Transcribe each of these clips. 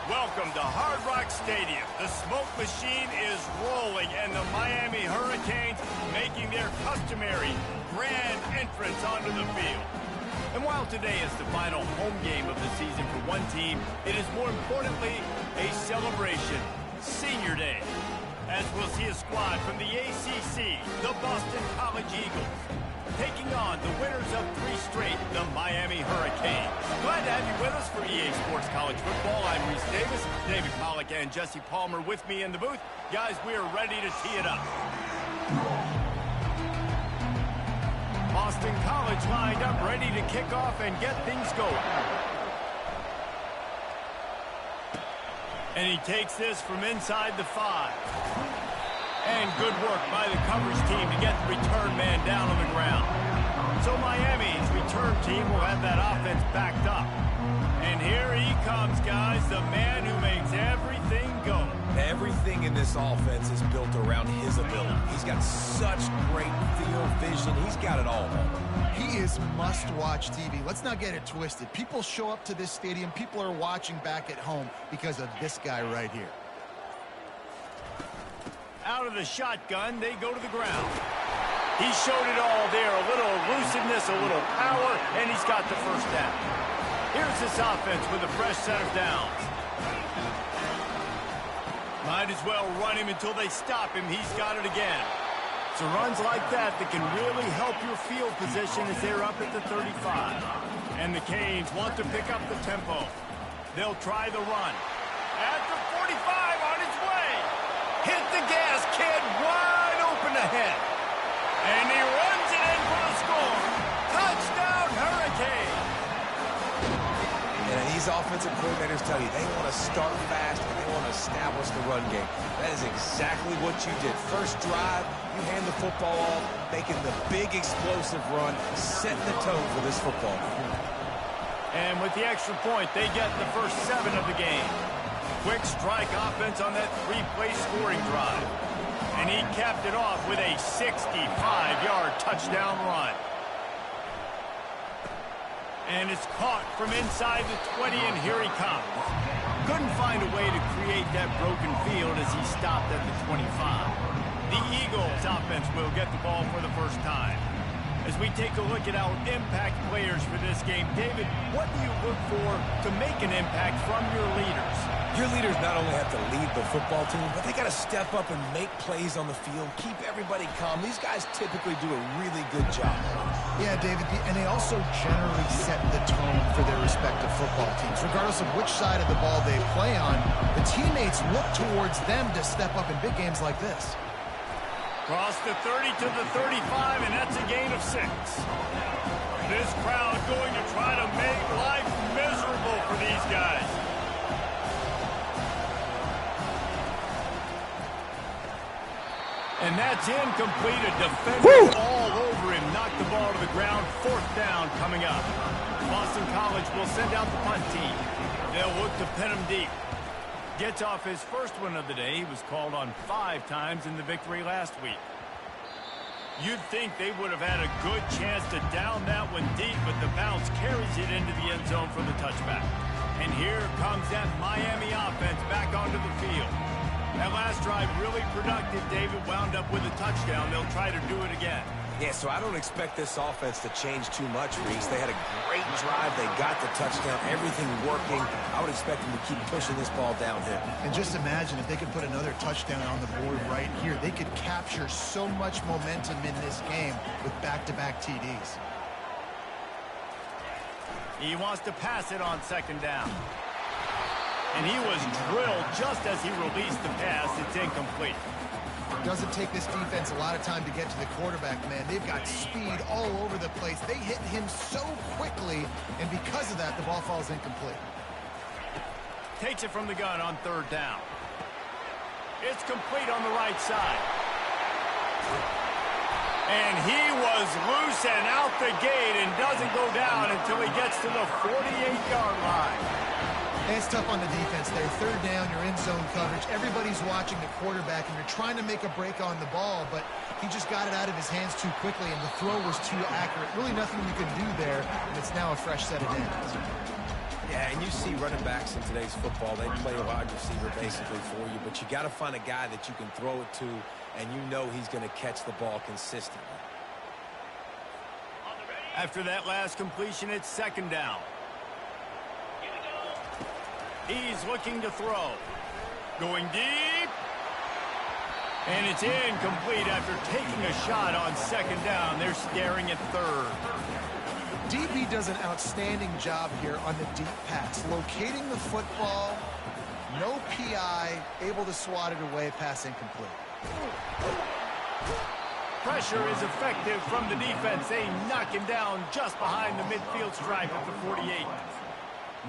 Welcome to Hard Rock Stadium. The smoke machine is rolling, and the Miami Hurricanes making their customary grand entrance onto the field. And while today is the final home game of the season for one team, it is more importantly a celebration, Senior Day, as we'll see a squad from the ACC, the Boston College Eagles, taking on the winners of 3 straight, the Miami Hurricanes. Glad to have you with us for EA Sports College Football. I'm Reese Davis, David Pollack, and Jesse Palmer with me in the booth. Guys, we are ready to tee it up. Boston College lined up, ready to kick off and get things going. And he takes this from inside the 5. And good work by the coverage team to get the return man down on the ground. So Miami's return team will have that offense backed up. And here he comes, guys, the man who makes everything go. Everything in this offense is built around his ability. He's got such great field vision. He's got it all. He is must-watch TV. Let's not get it twisted. People show up to this stadium. People are watching back at home because of this guy right here. Out of the shotgun, they go to the ground. He showed it all there. A little elusiveness, a little power, and he's got the first down. Here's this offense with a fresh set of downs. Might as well run him until they stop him. He's got it again. It's runs like that can really help your field position as they're up at the 35. And the Canes want to pick up the tempo. They'll try the run. At the 45, on its way. Hit the gas, kid, wide open ahead. And he runs it in for the score. Touchdown, Hurricane. And these offensive coordinators tell you they want to start fast and they want to establish the run game. That is exactly what you did. First drive, you hand the football off, making the big explosive run, setting the tone for this football. And with the extra point, they get the first 7 of the game. Quick strike offense on that 3-play scoring drive. And he capped it off with a 65-yard touchdown run. And it's caught from inside the 20, and here he comes. Couldn't find a way to create that broken field as he stopped at the 25. The Eagles offense will get the ball for the first time. As we take a look at our impact players for this game, David, what do you look for to make an impact from your leaders? Your leaders not only have to lead the football team, but they got to step up and make plays on the field, keep everybody calm. These guys typically do a really good job. Yeah, David, and they also generally set the tone for their respective football teams. Regardless of which side of the ball they play on, the teammates look towards them to step up in big games like this. Cross the 30 to the 35, and that's a gain of 6. This crowd going to try to make life miserable for these guys. And that's incomplete. A defender all over him. Knocked the ball to the ground. 4th down coming up. Boston College will send out the punt team. They'll look to pin him deep. Gets off his first one of the day. He was called on 5 times in the victory last week. You'd think they would have had a good chance to down that one deep, but the bounce carries it into the end zone for the touchback. And here comes that Miami offense back onto the field. That last drive really productive. David wound up with a touchdown. They'll try to do it again. Yeah, so I don't expect this offense to change too much, Reese. They had a great drive. They got the touchdown. Everything working. I would expect them to keep pushing this ball downhill. And just imagine if they could put another touchdown on the board right here. They could capture so much momentum in this game with back-to-back TDs. He wants to pass it on 2nd down. And he was drilled just as he released the pass. It's incomplete. Doesn't take this defense a lot of time to get to the quarterback, man. They've got speed all over the place. They hit him so quickly, and because of that, the ball falls incomplete. Takes it from the gun on 3rd down. It's complete on the right side. And he was loose and out the gate and doesn't go down until he gets to the 48-yard line. And it's tough on the defense there. 3rd down, you're in zone coverage. Everybody's watching the quarterback, and you're trying to make a break on the ball, but he just got it out of his hands too quickly, and the throw was too accurate. Really nothing you can do there, and it's now a fresh set of downs. Yeah, and you see running backs in today's football, they play a wide receiver basically for you, but you got to find a guy that you can throw it to, and you know he's going to catch the ball consistently. After that last completion, it's second down. He's looking to throw. Going deep. And it's incomplete after taking a shot on second down. They're staring at third. DB does an outstanding job here on the deep pass. Locating the football, no PI, able to swat it away, pass incomplete. Pressure is effective from the defense. They knock him down just behind the midfield stripe at the 48.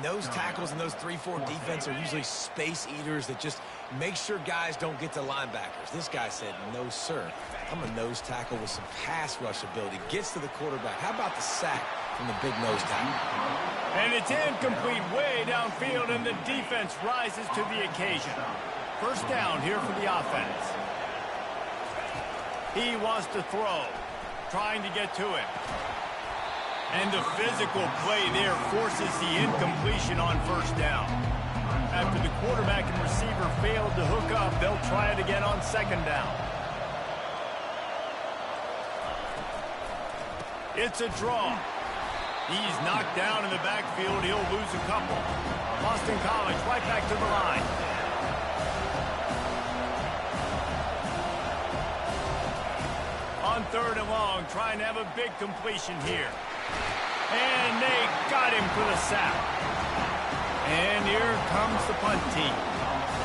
Nose tackles and those 3-4 defense are usually space eaters that just make sure guys don't get to linebackers. This guy said, no, sir. I'm a nose tackle with some pass rush ability. Gets to the quarterback. How about the sack from the big nose tackle? And it's incomplete way downfield, and the defense rises to the occasion. First down here for the offense. He wants to throw, trying to get to it. And the physical play there forces the incompletion on first down. After the quarterback and receiver failed to hook up, they'll try it again on second down. It's a draw. He's knocked down in the backfield. He'll lose a couple. Boston College right back to the line. On third and long, trying to have a big completion here. And they got him for the sack. And here comes the punt team.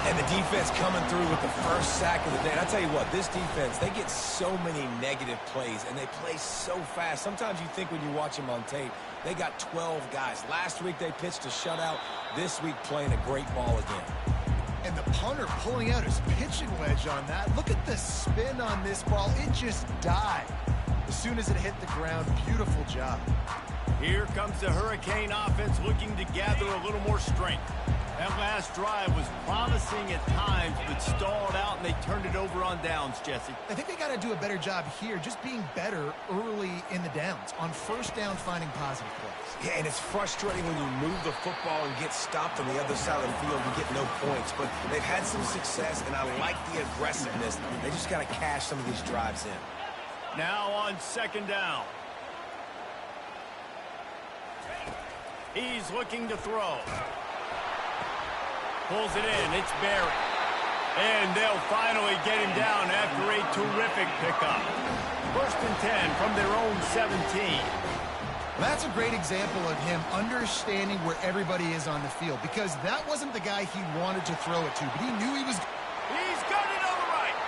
And the defense coming through with the first sack of the day. And I tell you what, this defense, they get so many negative plays, and they play so fast. Sometimes you think when you watch them on tape, they got 12 guys. Last week they pitched a shutout. This week playing a great ball again. And the punter pulling out his pitching wedge on that. Look at the spin on this ball. It just died as soon as it hit the ground. Beautiful job. Here comes the Hurricane offense looking to gather a little more strength. That last drive was promising at times, but stalled out, and they turned it over on downs, Jesse. I think they got to do a better job here, just being better early in the downs. On first down, finding positive plays. Yeah, and it's frustrating when you move the football and get stopped on the other side of the field and get no points. But they've had some success, and I like the aggressiveness. They just got to cash some of these drives in. Now on second down. He's looking to throw. Pulls it in. It's Barry. And they'll finally get him down after a terrific pickup. First and 10 from their own 17. That's a great example of him understanding where everybody is on the field, because that wasn't the guy he wanted to throw it to, but he knew he was... He's got it on the right.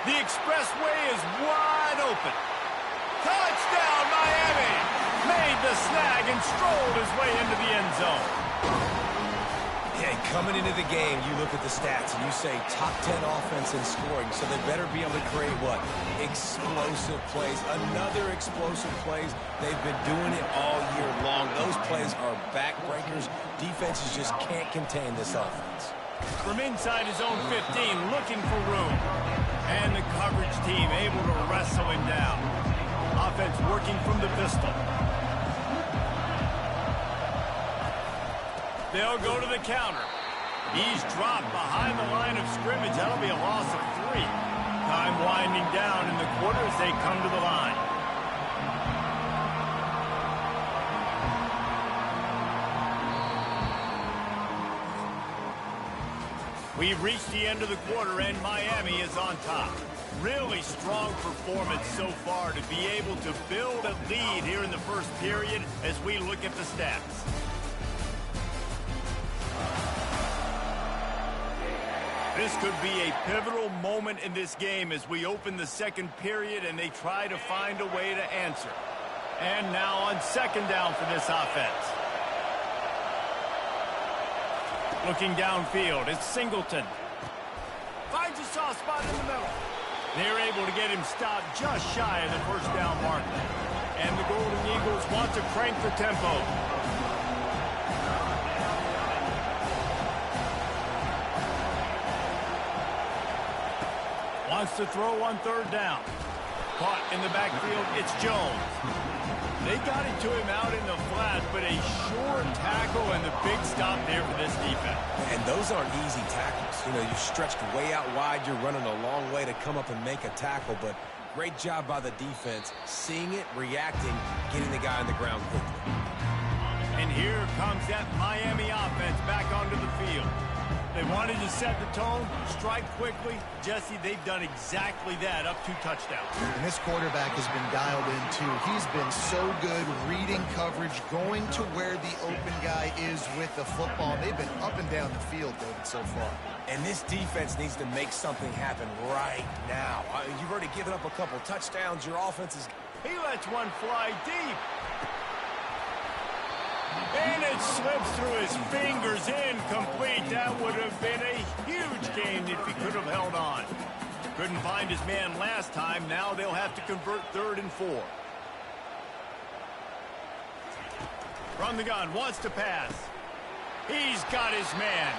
The expressway is wide open. Touchdown, Miami! Made the snag and strolled his way into the end zone. Yeah, coming into the game, you look at the stats and you say top 10 offense in scoring, so they better be able to create what? Explosive plays. Another explosive plays. They've been doing it all year long. Those plays are backbreakers. Defenses just can't contain this offense. From inside his own 15, looking for room. And the coverage team able to wrestle him down. Offense working from the pistol. They'll go to the counter. He's dropped behind the line of scrimmage. That'll be a loss of 3. Time winding down in the quarter as they come to the line. We've reached the end of the quarter, and Miami is on top. Really strong performance so far to be able to build a lead here in the first period as we look at the stats. This could be a pivotal moment in this game as we open the second period and they try to find a way to answer. And now on second down for this offense. Looking downfield, it's Singleton. Finds a soft spot in the middle. They're able to get him stopped just shy of the first down marker. And the Golden Eagles want to crank the tempo. Wants to throw on third down. Caught in the backfield, it's Jones. They got it to him out in the flat, but a short tackle and the big stop there for this defense. And those aren't easy tackles. You know, you're stretched way out wide. You're running a long way to come up and make a tackle, but great job by the defense, seeing it, reacting, getting the guy on the ground quickly. And here comes that Miami offense back onto the field. They wanted to set the tone, strike quickly. Jesse, they've done exactly that, up 2 touchdowns. And this quarterback has been dialed in, too. He's been so good reading coverage, going to where the open guy is with the football. They've been up and down the field, David, so far. And this defense needs to make something happen right now. You've already given up a couple touchdowns. Your offense is... He lets one fly deep. And it slips through his fingers, incomplete. That would have been a huge gain if he could have held on. Couldn't find his man last time. Now they'll have to convert 3rd and 4. From the gun, wants to pass. He's got his man.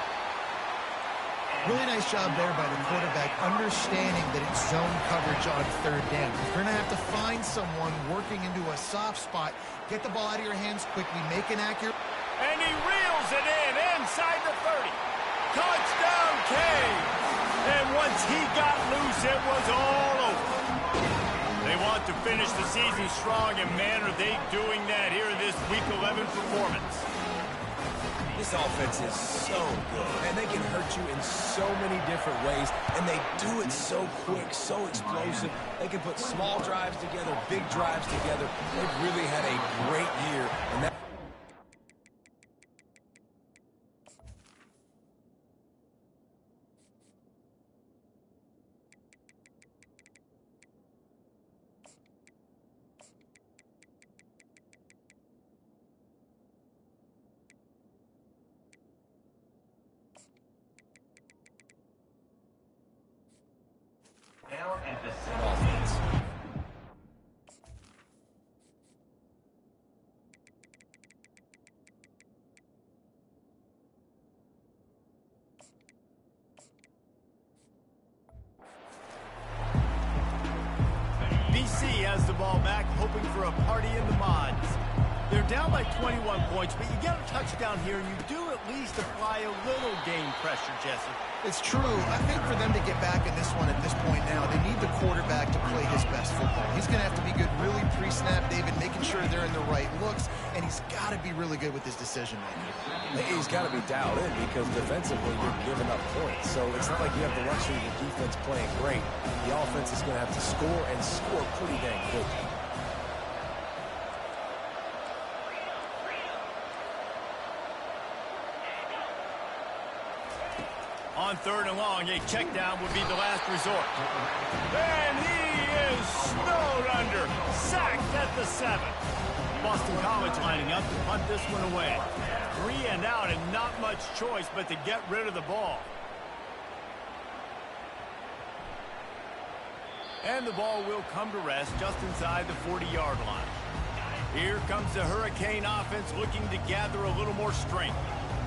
Really nice job there by the quarterback, understanding that it's zone coverage on 3rd down. You're going to have to find someone working into a soft spot. Get the ball out of your hands quickly, make an accurate... And he reels it in inside the 30. Touchdown, Cade. And once he got loose, it was all over. They want to finish the season strong, and man, are they doing that here in this Week 11 performance. This offense is so good, and they can hurt you in so many different ways, and they do it so quick, so explosive. They can put small drives together, big drives together. They've really had a great year, and that... Down at the offense. BC has the ball back, hoping for a party in the mods. They're down by 21 points, but you get a touchdown here, and you do at least apply a little game pressure, Jesse. It's true. I think for them to get back in this one at this point now, they need the quarterback to play his best football. He's going to have to be good really pre-snap, David, making sure they're in the right looks, and he's got to be really good with his decision-making. He's got to be dialed in because defensively you're giving up points. So it's not like you have the luxury of the defense playing great. The offense is going to have to score and score pretty dang quickly. On 3rd and long, a check down would be the last resort. And he is snowed under. Sacked at the 7. Boston College lining up to punt this one away. 3 and out and not much choice but to get rid of the ball. And the ball will come to rest just inside the 40-yard line. Here comes the Hurricane offense looking to gather a little more strength.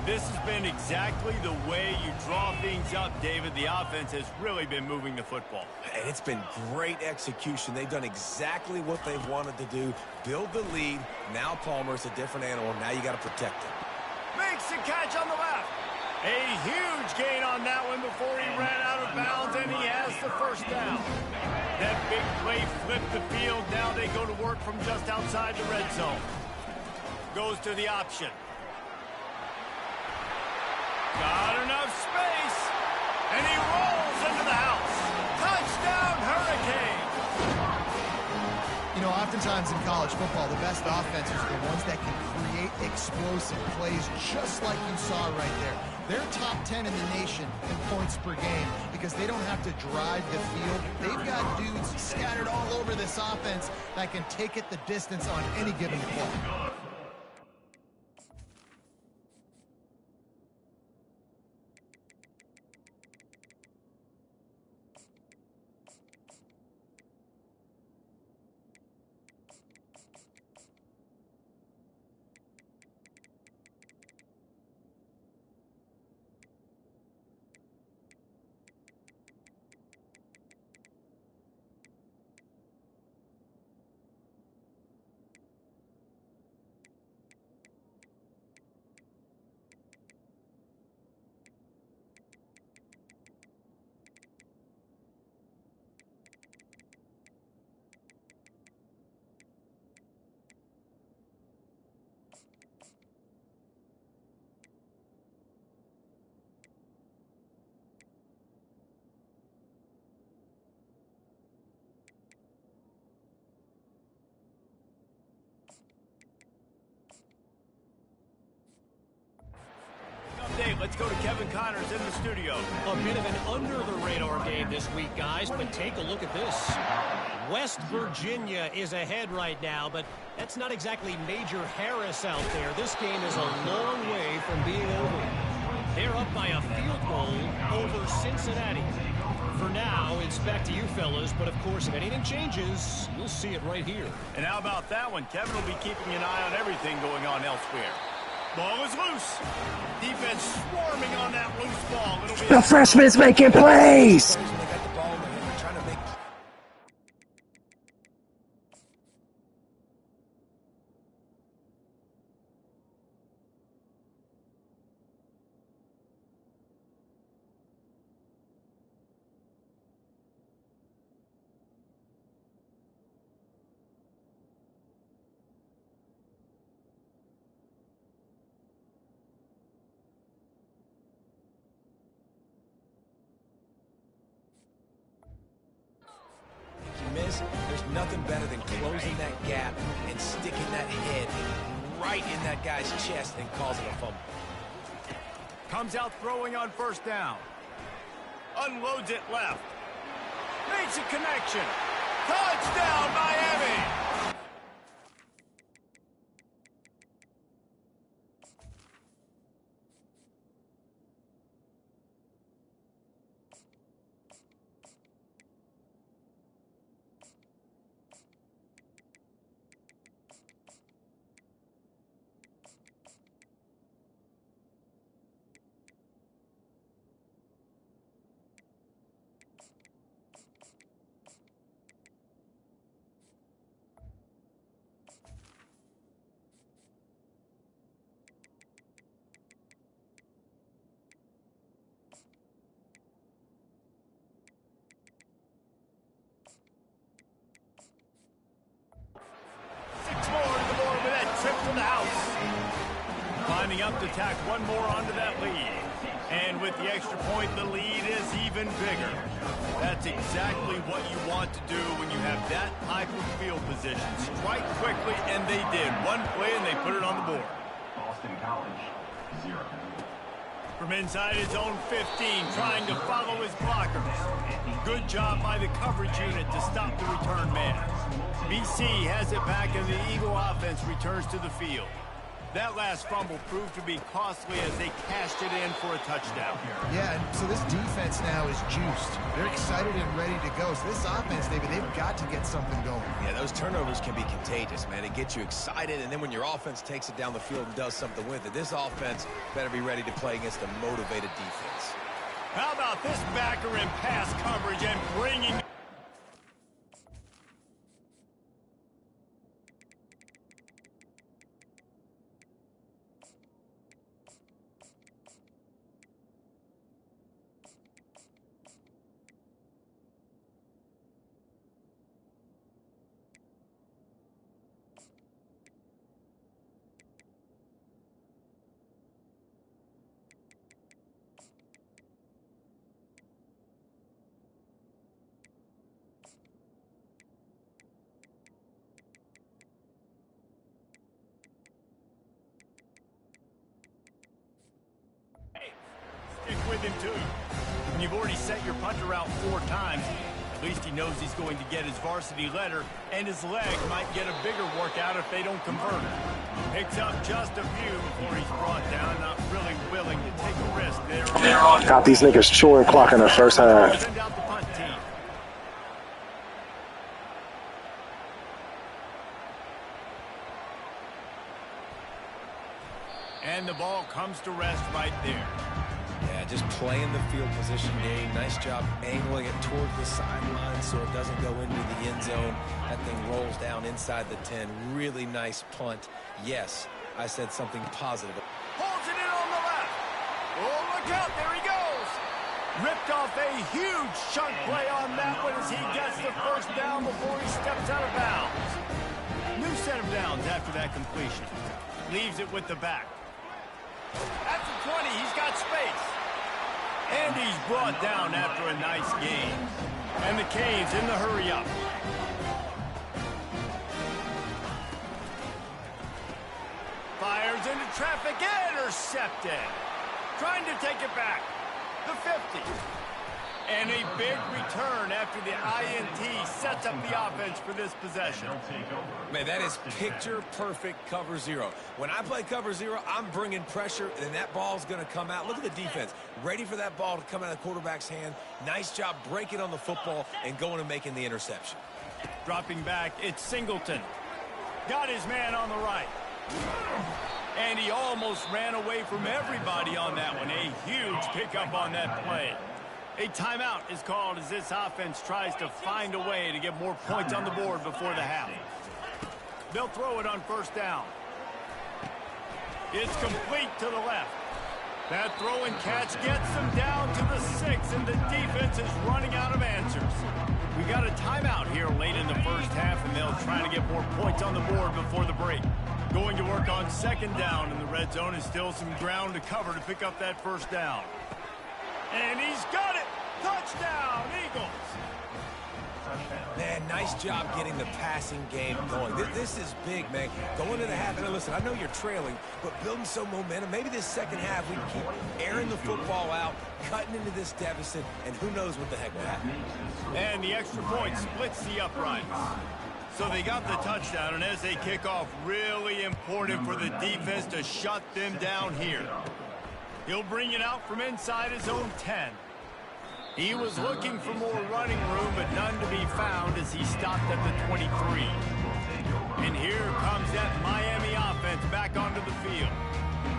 This has been exactly the way you draw things up, David. The offense has really been moving the football. And it's been great execution. They've done exactly what they've wanted to do. Build the lead. Now Palmer's a different animal. Now you got to protect him. Makes the catch on the left. A huge gain on that one before he ran out of bounds, and he has the 1st down. That big play flipped the field. Now they go to work from just outside the red zone. Goes to the option. Got enough space, and he rolls into the house. Touchdown, Hurricane! You know, oftentimes in college football, the best offenses are the ones that can create explosive plays, just like you saw right there. They're top 10 in the nation in points per game because they don't have to drive the field. They've got dudes scattered all over this offense that can take it the distance on any given play. let's go to Kevin Connors in the studio. A bit of an under-the-radar game this week, guys, but take a look at this. West Virginia is ahead right now, but that's not exactly Major Harris out there. This game is a long way from being over. They're up by a field goal over Cincinnati. For now, it's back to you fellas, but of course, if anything changes, you'll see it right here. And how about that one? Kevin will be keeping an eye on everything going on elsewhere. Ball is loose. Defense swarming on that loose ball. It'll be the freshman's making plays. They got the ball in their hand. They're trying to make... Miss, there's nothing better than closing that gap and sticking that head right in that guy's chest and causing a fumble. Comes out throwing on first down. Unloads it left. Makes a connection. Touchdown, Miami! Climbing up to tack one more onto that lead. And with the extra point, the lead is even bigger. That's exactly what you want to do when you have that type of field position. Strike quickly, and they did. One play, and they put it on the board. Boston College, 0. From inside his own 15, trying to follow his blockers. Good job by the coverage unit to stop the return man. BC has it back, and the Eagle offense returns to the field. That last fumble proved to be costly as they cashed it in for a touchdown. Yeah, and so this defense now is juiced. They're excited and ready to go. So this offense, David, they've got to get something going. Yeah, those turnovers can be contagious, man. It gets you excited, and then when your offense takes it down the field and does something with it, this offense better be ready to play against a motivated defense. How about this backer in pass coverage and bringing... Stick with him, too. When you've already set your punter out 4 times, at least he knows he's going to get his varsity letter, and his leg might get a bigger workout if they don't convert. Picks up just a few before he's brought down, not really willing to take a risk there. Got these niggas chewing clock in the first half. Send out the punt team. And the ball comes to rest right there. Yeah, just playing the field position game. Nice job angling it towards the sideline so it doesn't go into the end zone. That thing rolls down inside the 10. Really nice punt. Yes, I said something positive. Holds it in on the left. Oh, look out. There he goes. Ripped off a huge chunk play on that one as he gets the first down before he steps out of bounds. New set of downs after that completion. Leaves it with the back. At the 20, he's got space. And he's brought down after a nice gain. And the Canes in the hurry-up. Fires into traffic, intercepted. trying to take it back. The 50. And a big return after the INT sets up the offense for this possession. Man, that is picture-perfect cover zero. When I play cover zero, I'm bringing pressure, and that ball's going to come out. Look at the defense. Ready for that ball to come out of the quarterback's hand. Nice job breaking on the football and going and making the interception. Dropping back, it's Singleton. Got his man on the right. And he almost ran away from everybody on that one. A huge pickup on that play. A timeout is called as this offense tries to find a way to get more points on the board before the half. They'll throw it on first down. It's complete to the left. That throw and catch gets them down to the 6, and the defense is running out of answers. We got a timeout here late in the first half, and they'll try to get more points on the board before the break. Going to work on second down, and the red zone is still some ground to cover to pick up that first down. And he's got it! Touchdown, Eagles! Man, nice job getting the passing game going. This is big, man. Going to the half, and listen, I know you're trailing, but building some momentum. Maybe this second half we can keep airing the football out, cutting into this deficit, and who knows what the heck will happen. And the extra point splits the uprights. So they got the touchdown, and as they kick off, really important for the defense to shut them down here. He'll bring it out from inside his own 10. He was looking for more running room, but none to be found as he stopped at the 23. And here comes that Miami offense back onto the field.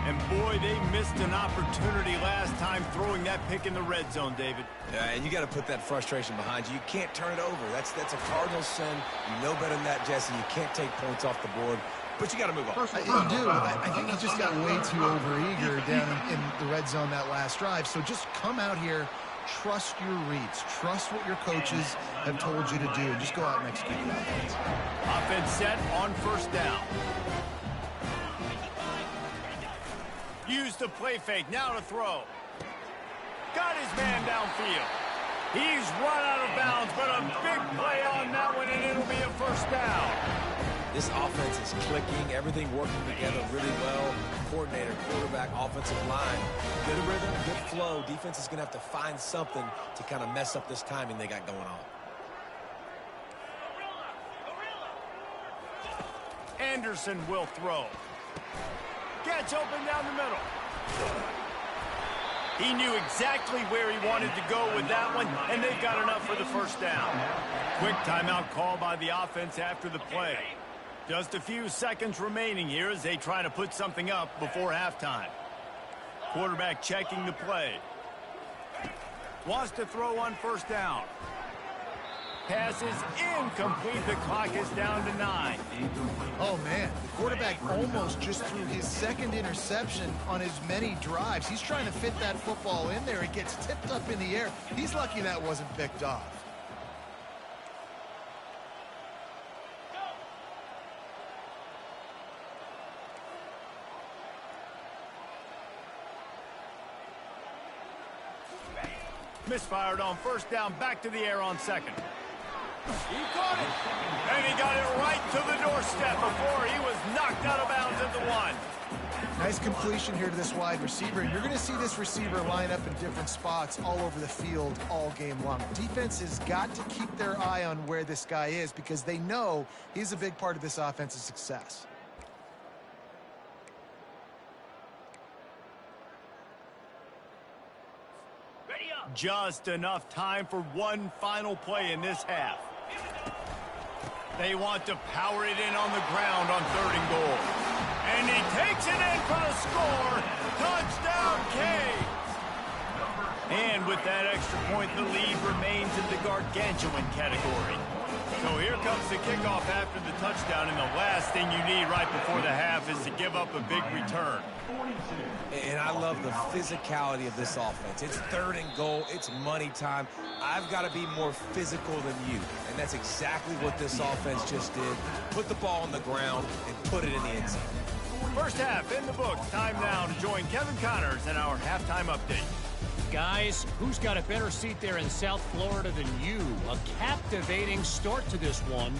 And boy, they missed an opportunity last time throwing that pick in the red zone, David. Yeah, and you got to put that frustration behind you. You can't turn it over. That's a cardinal sin. You know better than that, Jesse. You can't take points off the board. But you got to move on. You do. I think he just got way too overeager down in the red zone that last drive. So just come out here, trust your reads, trust what your coaches have told you to do, and just go out and execute the offense. Offense set on first down. Use the play fake. Now to throw. Got his man downfield. He's run out of bounds, but a big play on that one, and it'll be a first down. This offense is clicking, everything working together really well. Coordinator, quarterback, offensive line. Good rhythm, good flow. Defense is going to have to find something to kind of mess up this timing they got going on. Anderson will throw. Catch open down the middle. He knew exactly where he wanted to go with that one, and they've got enough for the first down. Quick timeout call by the offense after the play. Just a few seconds remaining here as they try to put something up before halftime. Quarterback checking the play. Wants to throw on first down. Pass is incomplete. The clock is down to 9. Oh, man. The quarterback almost just threw his second interception on as many drives. He's trying to fit that football in there. It gets tipped up in the air. He's lucky that wasn't picked off. Misfired on first down, back to the air on second. He caught it, and he got it right to the doorstep before he was knocked out of bounds at the 1. Nice completion here to this wide receiver. You're going to see this receiver line up in different spots all over the field all game long. Defense has got to keep their eye on where this guy is because they know he's a big part of this offense's success. Just enough time for one final play in this half. They want to power it in on the ground on 3rd and goal. And he takes it in for the score. Touchdown, Canes. And with that extra point, the lead remains in the gargantuan category. So here comes the kickoff after the touchdown, and the last thing you need right before the half is to give up a big return. And I love the physicality of this offense. It's 3rd and goal. It's money time. I've got to be more physical than you. And that's exactly what this offense just did. Put the ball on the ground and put it in the end zone. First half in the books. Time now to join Kevin Connors in our halftime update. Guys, who's got a better seat there in South Florida than you? A captivating start to this one.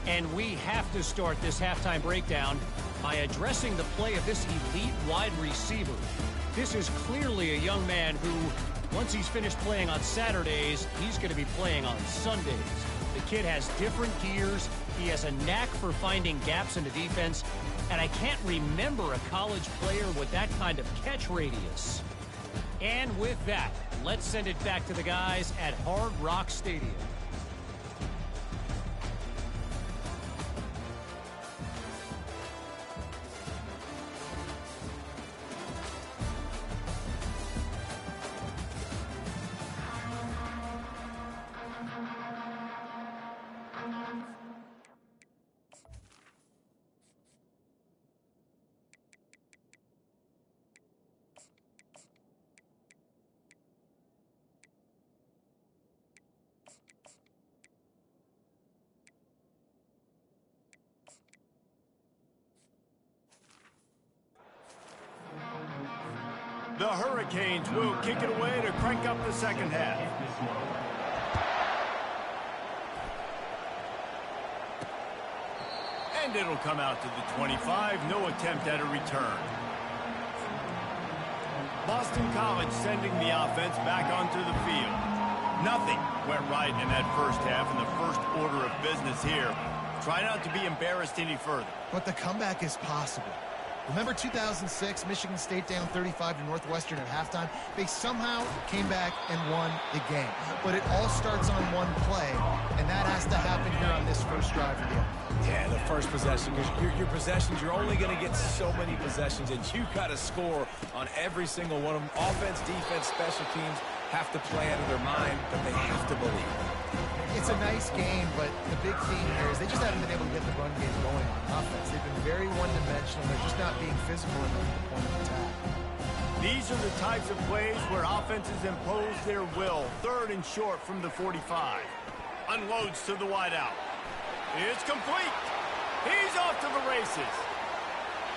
And we have to start this halftime breakdown by addressing the play of this elite wide receiver. This is clearly a young man who, once he's finished playing on Saturdays, he's going to be playing on Sundays. The kid has different gears. He has a knack for finding gaps in the defense. And I can't remember a college player with that kind of catch radius. And with that, let's send it back to the guys at Hard Rock Stadium. The Hurricanes will kick it away to crank up the second half. And it'll come out to the 25. No attempt at a return. Boston College sending the offense back onto the field. Nothing went right in that first half in the first order of business here. Try not to be embarrassed any further. But the comeback is possible. Remember 2006, Michigan State down 35 to Northwestern at halftime? They somehow came back and won the game. But it all starts on one play, and that has to happen here on this first drive of the offense. Yeah, the first possession, because your possessions, you're only going to get so many possessions, and you've got to score on every single one of them. Offense, defense, special teams have to play out of their mind, but they have to believe. It's a nice game, but the big theme here is they just haven't been able to get the run game going on offense. They've been very one-dimensional. They're just not being physical enough at the point of attack. These are the types of plays where offenses impose their will. Third and short from the 45. Unloads to the wideout. It's complete. He's off to the races.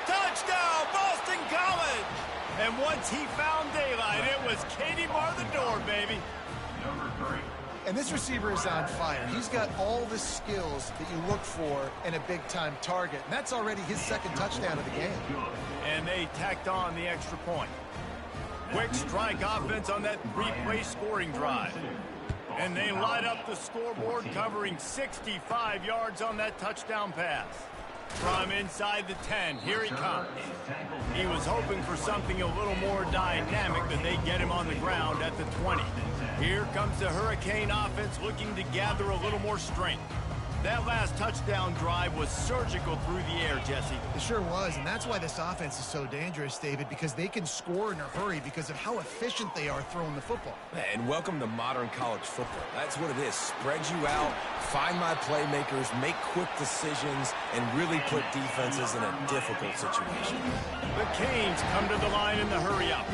Touchdown, Boston College! And once he found daylight, it was Katie bar the door, baby. Number 3. And this receiver is on fire. He's got all the skills that you look for in a big-time target. And that's already his second touchdown of the game. And they tacked on the extra point. Quick strike offense on that three-play scoring drive. And they light up the scoreboard, covering 65 yards on that touchdown pass. From inside the 10, here he comes. He was hoping for something a little more dynamic, but they get him on the ground at the 20. Here comes the Hurricane offense looking to gather a little more strength. That last touchdown drive was surgical through the air, Jesse. It sure was, and that's why this offense is so dangerous, David, because they can score in a hurry because of how efficient they are throwing the football. And welcome to modern college football. That's what it is. Spread you out, find my playmakers, make quick decisions, and really put defenses in a difficult situation. The Canes come to the line in the hurry-up.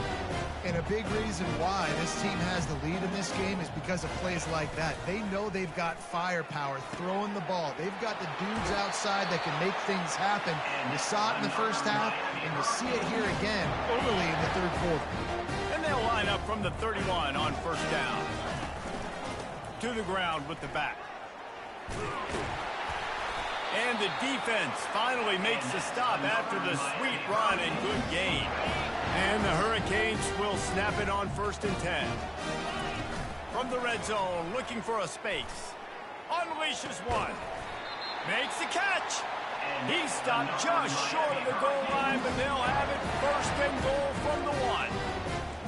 And a big reason why this team has the lead in this game is because of plays like that. They know they've got firepower throwing the ball. They've got the dudes outside that can make things happen. You saw it in the first half, and you see it here again early in the third quarter. And they'll line up from the 31 on first down. To the ground with the back. And the defense finally makes the stop after the sweet run and good gain. And the Hurricanes will snap it on first and 10. From the red zone, looking for a space. Unleashes one. Makes the catch. He stopped just short of the goal line, but they'll have it first and goal from the 1.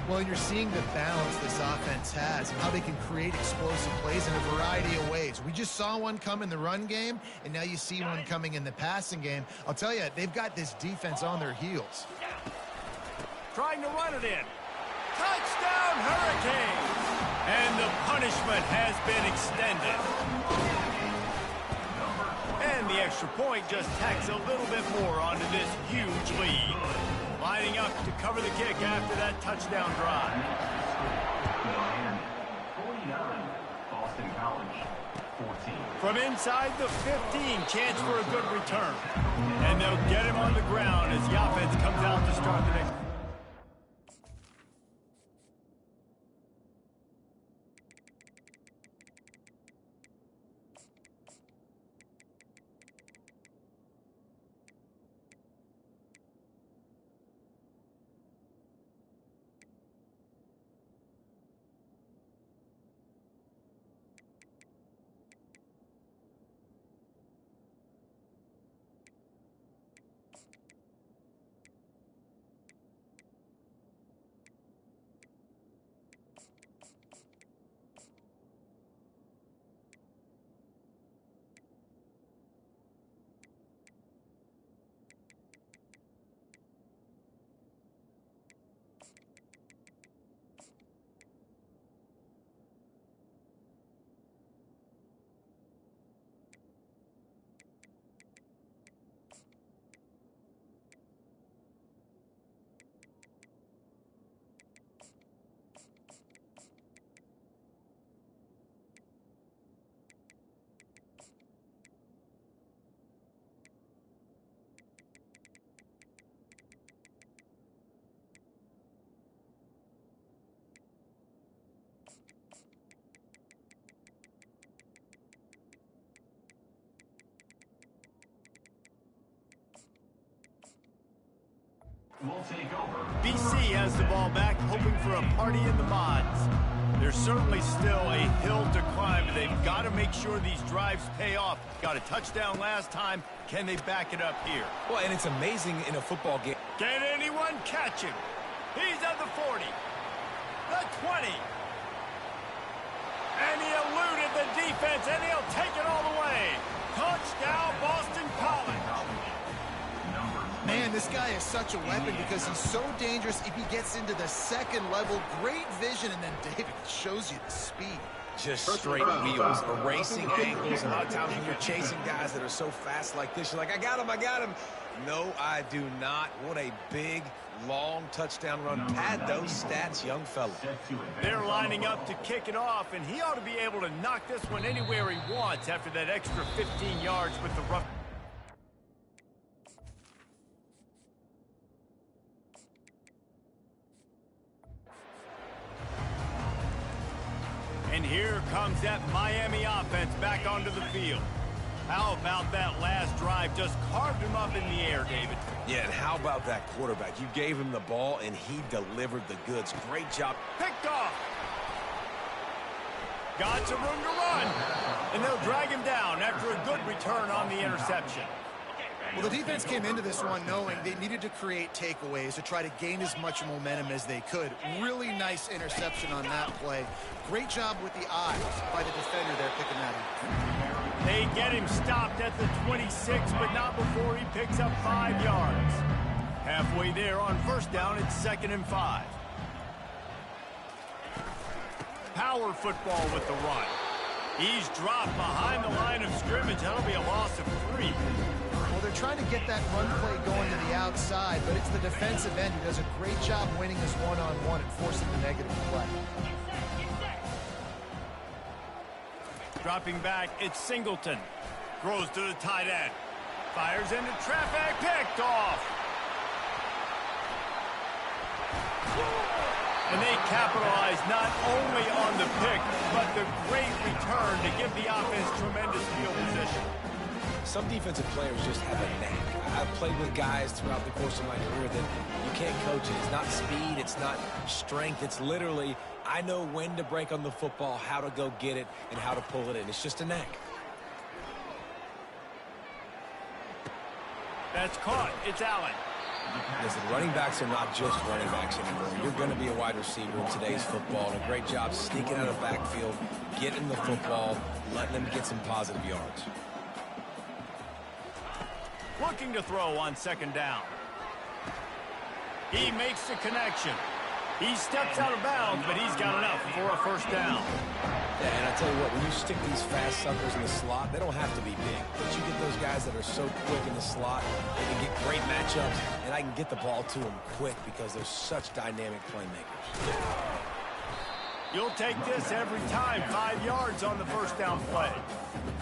Well, you're seeing the balance this offense has and how they can create explosive plays in a variety of ways. We just saw one come in the run game, and now you see one coming in the passing game. I'll tell you, they've got this defense on their heels. Trying to run it in. Touchdown, Hurricanes! And the punishment has been extended. And the extra point just tacks a little bit more onto this huge lead. Lining up to cover the kick after that touchdown drive. Miami, 49. Boston College, 14. From inside the 15, chance for a good return. And they'll get him on the ground as the offense comes out to start the next. will take over. BC has the ball back, hoping for a party in the mods. There's certainly still a hill to climb, and they've got to make sure these drives pay off. Got a touchdown last time. Can they back it up here? Well, and it's amazing in a football game. Can anyone catch him? He's at the 40, the 20. And he eluded the defense, and he'll take it all the way. Touchdown, Boston College. Man, this guy is such a weapon because he's so dangerous if he gets into the second level. Great vision, and then David shows you the speed. Just straight wheels, erasing angles. A lot of times when you're chasing guys that are so fast like this, you're like, I got him, I got him. No, I do not. What a big, long touchdown run. Pad those stats, young fella. They're lining up to kick it off, and he ought to be able to knock this one anywhere he wants after that extra 15 yards with the rough. And here comes that Miami offense back onto the field. How about that last drive? Just carved him up in the air, David. Yeah, and how about that quarterback? You gave him the ball, and he delivered the goods. Great job. Picked off. Got some room to run. And they'll drag him down after a good return on the interception. Well, the defense came into this one knowing they needed to create takeaways to try to gain as much momentum as they could. Really nice interception on that play. Great job with the eyes by the defender there picking that up. They get him stopped at the 26, but not before he picks up 5 yards. Halfway there on first down, it's 2nd and 5. Power football with the run. He's dropped behind the line of scrimmage. That'll be a loss of 3. Well, they're trying to get that run play going to the outside, but it's the defensive end who does a great job winning his one-on-one and forcing the negative play. Dropping back, it's Singleton. Throws to the tight end. Fires into traffic, picked off. And they capitalize not only on the pick, but the great return to give the offense tremendous field position. Some defensive players just have a knack. I've played with guys throughout the course of my career that you can't coach it. It's not speed, it's not strength. It's literally, I know when to break on the football, how to go get it, and how to pull it in. It's just a knack. That's caught. It's Allen. Listen, running backs are not just running backs anymore. You're going to be a wide receiver in today's football. And a great job sneaking out of the backfield, getting the football, letting them get some positive yards. Looking to throw on 2nd down. He makes the connection. He steps out of bounds, but he's got enough for a first down. Yeah, and I tell you what, when you stick these fast suckers in the slot, they don't have to be big. But you get those guys that are so quick in the slot, they can get great matchups, and I can get the ball to them quick because they're such dynamic playmakers. You'll take this every time. 5 yards on the first down play.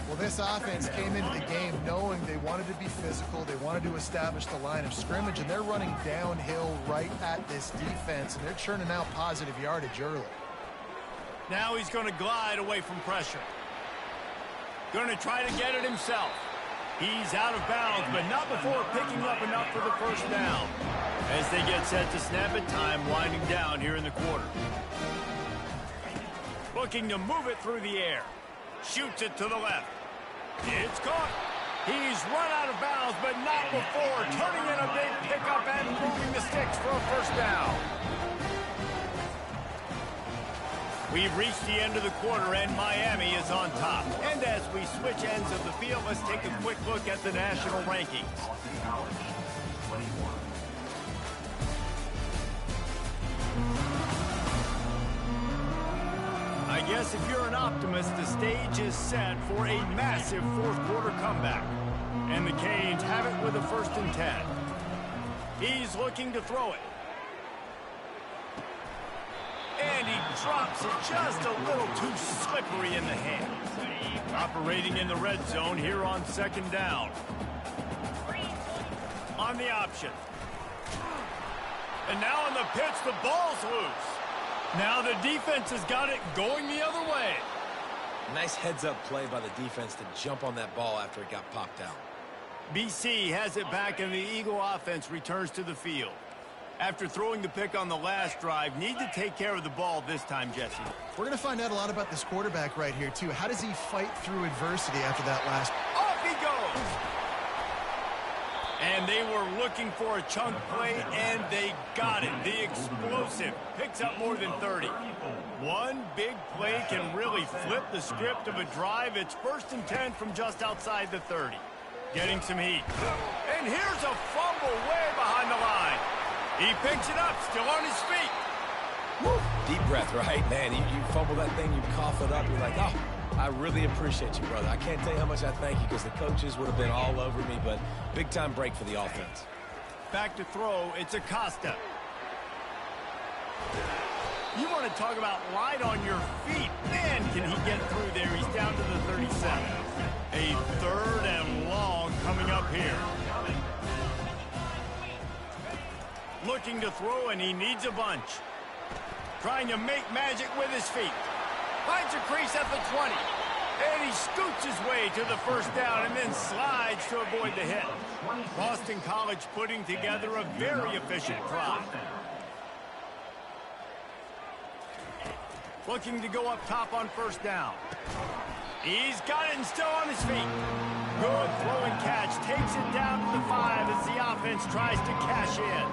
Well, this offense came into the game knowing they wanted to be physical, they wanted to establish the line of scrimmage, and they're running downhill right at this defense, and they're churning out positive yardage early. Now he's going to glide away from pressure. Going to try to get it himself. He's out of bounds, but not before picking up enough for the first down. As they get set to snap it, time winding down here in the quarter. Looking to move it through the air. Shoots it to the left. It's caught. He's run out of bounds, but not before turning in a big pickup and moving the sticks for a first down. We've reached the end of the quarter, and Miami is on top. And as we switch ends of the field, let's take a quick look at the national rankings. I guess if you're an optimist, the stage is set for a massive fourth-quarter comeback. And the Canes have it with a 1st and 10. He's looking to throw it. And he drops it just a little too slippery in the hands. Operating in the red zone here on 2nd down. On the option. And now on the pitch, the ball's loose. Now the defense has got it going the other way. Nice heads-up play by the defense to jump on that ball after it got popped out. BC has it back, and the Eagle offense returns to the field. After throwing the pick on the last drive, need to take care of the ball this time, Jesse. We're going to find out a lot about this quarterback right here, too. How does he fight through adversity after that last... Off he goes! And they were looking for a chunk play, and they got it. The explosive picks up more than 30. One big play can really flip the script of a drive. It's 1st and 10 from just outside the 30. Getting some heat. And here's a fumble way behind the line. He picks it up, still on his feet. Woo. Deep breath, right? Man, you fumble that thing, you cough it up, you're like, oh, I really appreciate you, brother. I can't tell you how much I thank you because the coaches would have been all over me, but big-time break for the offense. Back to throw, it's Acosta. You want to talk about light on your feet. Man, can he get through there. He's down to the 37. A 3rd and long coming up here. Looking to throw, and he needs a bunch. Trying to make magic with his feet. Finds a crease at the 20. And he scoots his way to the 1st down and then slides to avoid the hit. Boston College putting together a very efficient drive. Looking to go up top on 1st down. He's got it and still on his feet. Good throw and catch. Takes it down to the 5 as the offense tries to cash in.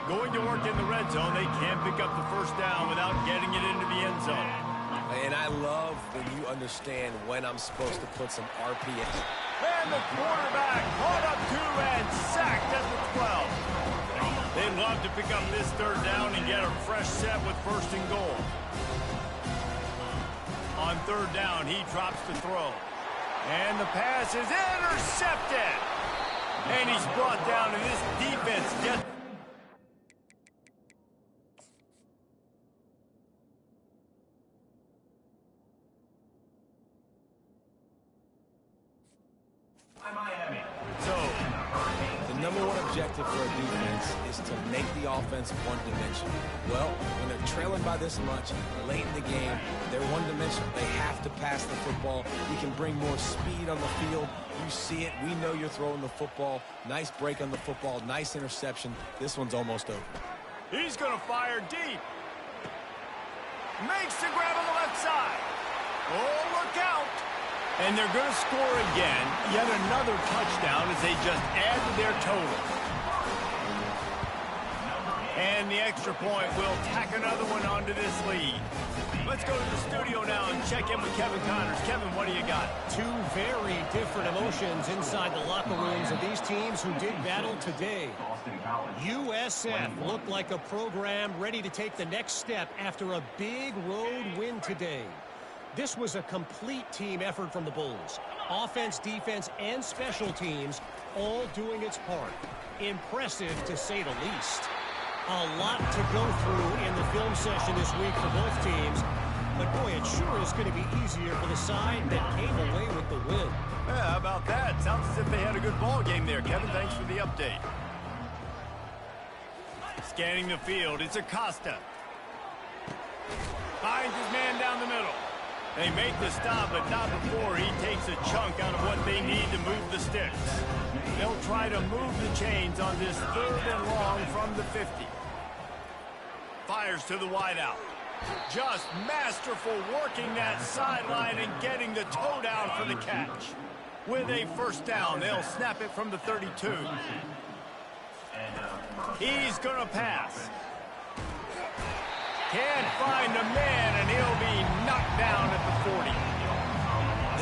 Going to work in the red zone. They can't pick up the 1st down without getting it into the end zone. And I love when you understand when I'm supposed to put some RPM. And the quarterback caught up 2 and sacked at the 12. They'd love to pick up this 3rd down and get a fresh set with 1st and goal. On 3rd down, he drops the throw. And the pass is intercepted. And he's brought down, and this defense gets... So, the #1 objective for a defense is to make the offense one-dimensional. Well, when they're trailing by this much, late in the game, they're one-dimensional. They have to pass the football. You can bring more speed on the field. You see it. We know you're throwing the football. Nice break on the football. Nice interception. This one's almost over. He's going to fire deep. Makes the grab on the left side. Oh, look out. And they're going to score again. Yet another touchdown as they just add to their total. And the extra point will tack another one onto this lead. Let's go to the studio now and check in with Kevin Connors. Kevin, what do you got? 2 very different emotions inside the locker rooms of these teams who did battle today. USF looked like a program ready to take the next step after a big road win today. This was a complete team effort from the Bulls. Offense, defense, and special teams all doing its part. Impressive, to say the least. A lot to go through in the film session this week for both teams. But, boy, it sure is going to be easier for the side that came away with the win. Yeah, how about that? Sounds as if they had a good ball game there. Kevin, thanks for the update. Scanning the field, it's Acosta. Finds his man down the middle. They make the stop, but not before he takes a chunk out of what they need to move the sticks. They'll try to move the chains on this 3rd and long from the 50. Fires to the wideout. Just masterful working that sideline and getting the toe down for the catch. With a 1st down, they'll snap it from the 32. He's going to pass. Can't find a man, and he'll be knocked down at the 40.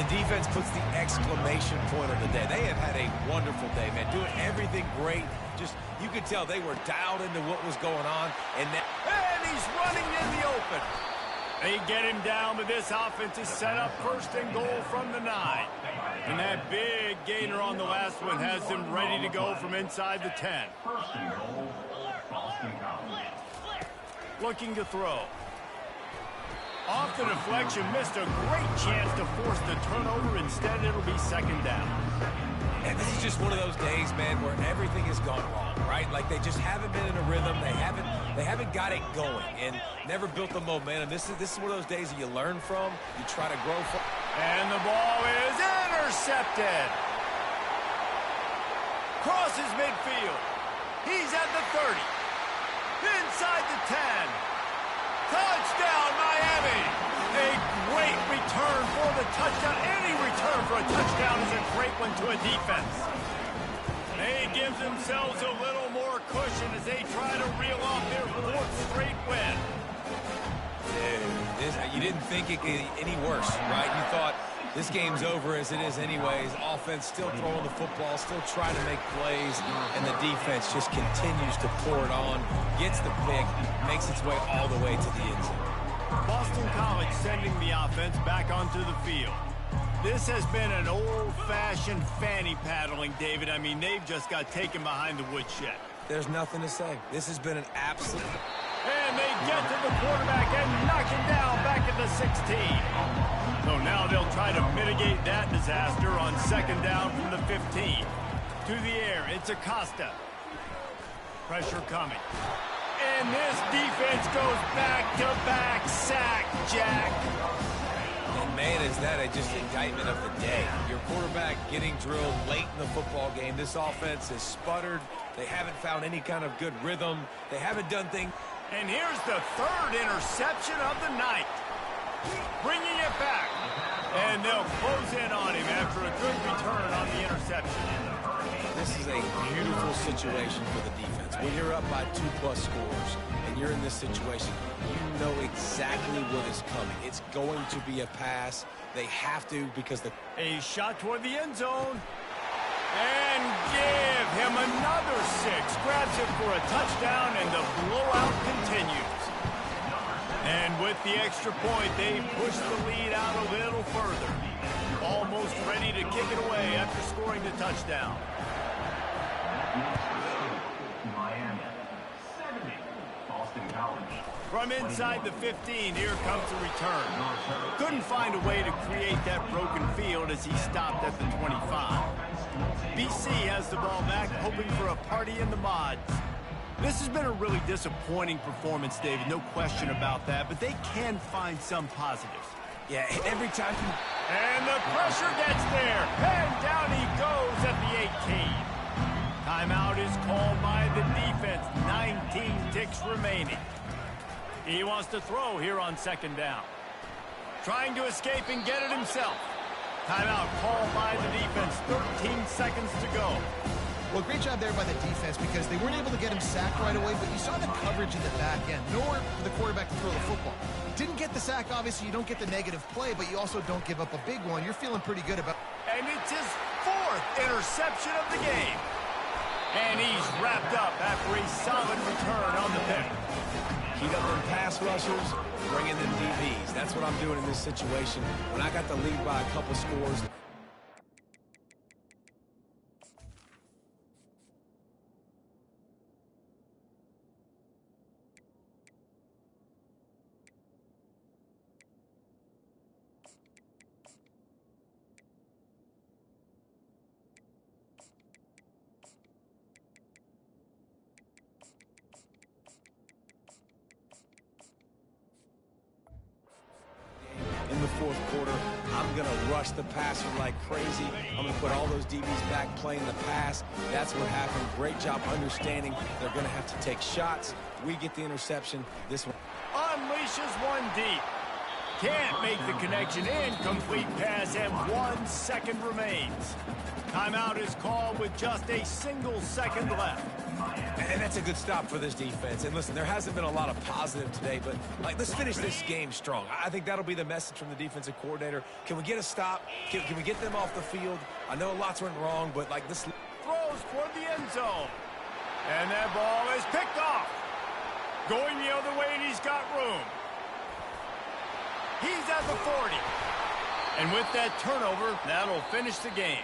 The defense puts the exclamation point on the day. They have had a wonderful day, man. Doing everything great. Just, you could tell they were dialed into what was going on. And he's running in the open. They get him down, but this offense is set up 1st and goal from the 9. And that big gainer on the last one has them ready to go from inside the 10. 1st and goal, Boston College. Looking to throw. Off the deflection, missed a great chance to force the turnover. Instead, it'll be 2nd down. And this is just one of those days, man, where everything has gone wrong, right? Like they just haven't been in a rhythm. They haven't got it going and never built the momentum. This is one of those days that you learn from, you try to grow from. And the ball is intercepted. Crosses midfield. He's at the 30. inside the 10. Touchdown, Miami. A great return for the touchdown. Any return for a touchdown is a great one to a defense. They give themselves a little more cushion as they try to reel off their 4th straight win. Dude, you didn't think it could get any worse, right? You thought this game's over as it is anyways. Offense still throwing the football, still trying to make plays, and the defense just continues to pour it on, gets the pick, makes its way all the way to the end zone. Boston College sending the offense back onto the field. This has been an old-fashioned fanny paddling, David. I mean, they've just got taken behind the woodshed. There's nothing to say. This has been an absolute... And they get to the quarterback and knock him down back at the 16. So now they'll try to mitigate that disaster on 2nd down from the 15. To the air, it's Acosta. Pressure coming. And this defense goes back-to-back sack, Jack. And man, is that just indictment of the day. Your quarterback getting drilled late in the football game. This offense has sputtered. They haven't found any kind of good rhythm. They haven't done things. And here's the 3rd interception of the night. Bringing it back. And they'll close in on him after a good return on the interception. This is a beautiful situation for the defense. When you're up by 2+ scores and you're in this situation, you know exactly what is coming. It's going to be a pass. They have to because a shot toward the end zone. And give him another 6. Grabs it for a touchdown, and the blowout continues. And with the extra point, they push the lead out a little further. Almost ready to kick it away after scoring the touchdown. Miami, 70, Boston College. From inside the 15, here comes the return. Couldn't find a way to create that broken field as he stopped at the 25. BC has the ball back, hoping for a party in the mods. This has been a really disappointing performance, David, no question about that, but they can find some positives. Yeah, every time you... And the pressure gets there, and down he goes at the 18. Timeout is called by the defense, 19 ticks remaining. He wants to throw here on 2nd down. Trying to escape and get it himself. Timeout called by the defense, 13 seconds to go. Well, great job there by the defense because they weren't able to get him sacked right away, but you saw the coverage in the back end. Nowhere for the quarterback to throw the football. Didn't get the sack, obviously. You don't get the negative play, but you also don't give up a big one. You're feeling pretty good about... And it's his 4th interception of the game. And he's wrapped up after a solid return on the pick. Heat up them pass rushers, bring in them DBs. That's what I'm doing in this situation. When I got the lead by a couple scores... in the 4th quarter, I'm going to rush the passer like crazy. I'm going to put all those DBs back playing the pass. That's what happened. Great job understanding they're going to have to take shots. We get the interception. This one unleashes one deep. Can't make the connection. Incomplete pass, and 1 second remains. Timeout is called with just a single second left. And that's a good stop for this defense. And listen, there hasn't been a lot of positive today, but let's finish this game strong. I think that'll be the message from the defensive coordinator. Can we get a stop? Can we get them off the field? I know lots went wrong, but this... Throws toward the end zone. And that ball is picked off. Going the other way, and he's got room. He's at the 40. And with that turnover, that'll finish the game.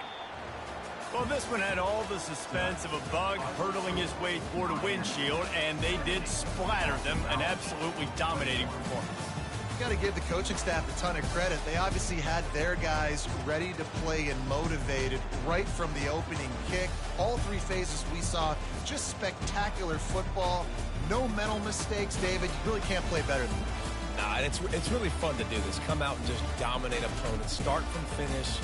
Well, this one had all the suspense of a bug hurtling his way toward a windshield, and they did splatter them. An absolutely dominating performance. Got to give the coaching staff a ton of credit. They obviously had their guys ready to play and motivated right from the opening kick. All 3 phases we saw, just spectacular football. No mental mistakes, David. You really can't play better than that. Nah, it's really fun to do this. Come out and just dominate opponents. Start from finish.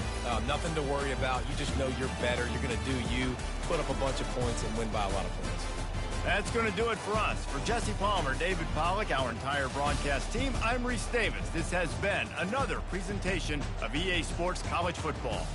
Nothing to worry about. You just know you're better. You're going to do you, put up a bunch of points, and win by a lot of points. That's going to do it for us. For Jesse Palmer, David Pollack, our entire broadcast team, I'm Reese Davis. This has been another presentation of EA Sports College Football.